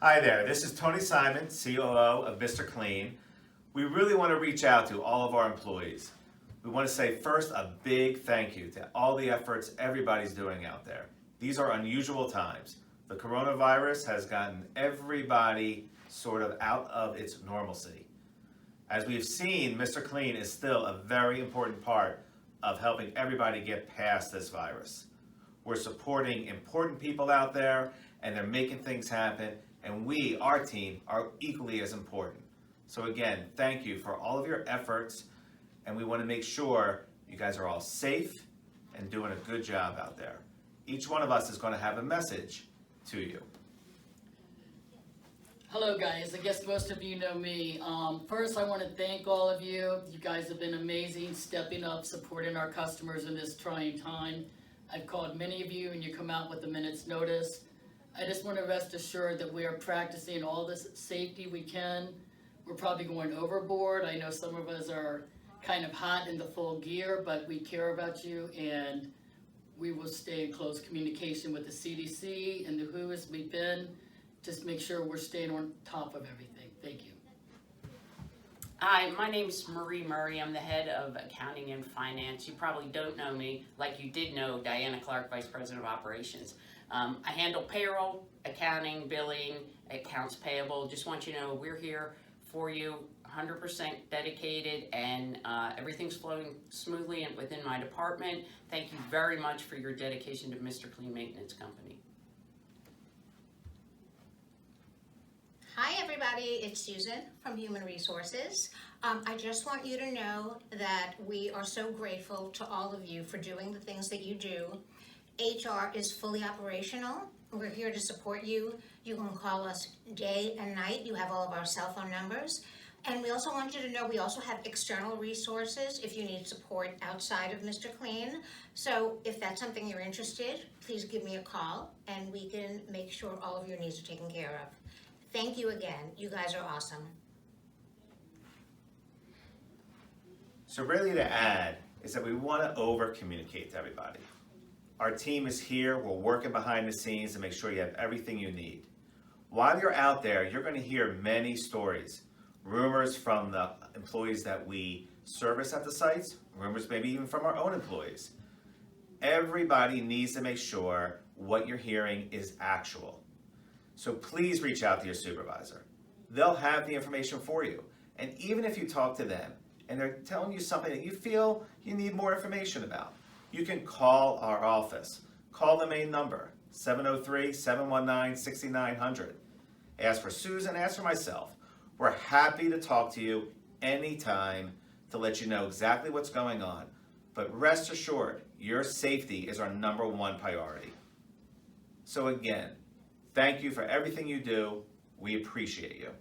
Hi there, this is Tony Simon, COO of Mister Kleen. We really want to reach out to all of our employees. We want to say first a big thank you to all the efforts everybody's doing out there. These are unusual times. The coronavirus has gotten everybody sort of out of its normalcy. As we've seen, Mister Kleen is still a very important part of helping everybody get past this virus. We're supporting important people out there and they're making things happen, and we, our team, are equally as important. So again, thank you for all of your efforts, and we want to make sure you guys are all safe and doing a good job out there. Each one of us is going to have a message to you. Hello guys, I guess most of you know me. First I want to thank all of you. You guys have been amazing, stepping up, supporting our customers in this trying time. I've called many of you and you come out with a minute's notice. I just want to rest assured that we are practicing all this safety we can. We're probably going overboard. I know some of us are kind of hot in the full gear, but we care about you and we will stay in close communication with the CDC and the WHO as we've been. Just make sure we're staying on top of everything. Thank you. Hi, my name's Marie Murray. I'm the head of accounting and finance. You probably don't know me like you did know Diana Clark, Vice President of Operations. I handle payroll, accounting, billing, accounts payable. Just want you to know we're here for you, 100% dedicated, and everything's flowing smoothly and within my department. Thank you very much for your dedication to Mister Kleen Maintenance Company. Hi everybody, it's Susan from Human Resources. I just want you to know that we are so grateful to all of you for doing the things that you do. HR is fully operational. We're here to support you. You can call us day and night. You have all of our cell phone numbers. And we also want you to know we also have external resources if you need support outside of Mister Kleen. So if that's something you're interested, please give me a call and we can make sure all of your needs are taken care of. Thank you again. You guys are awesome. So really to add is that we want to over-communicate to everybody. Our team is here, we're working behind the scenes to make sure you have everything you need. While you're out there, you're going to hear many stories. Rumors from the employees that we service at the sites, rumors maybe even from our own employees. Everybody needs to make sure what you're hearing is actual. So please reach out to your supervisor. They'll have the information for you. And even if you talk to them and they're telling you something that you feel you need more information about, you can call our office. Call the main number, 703-719-6900. Ask for Susan, ask for myself. We're happy to talk to you anytime to let you know exactly what's going on. But rest assured, your safety is our #1 priority. So again, thank you for everything you do. We appreciate you.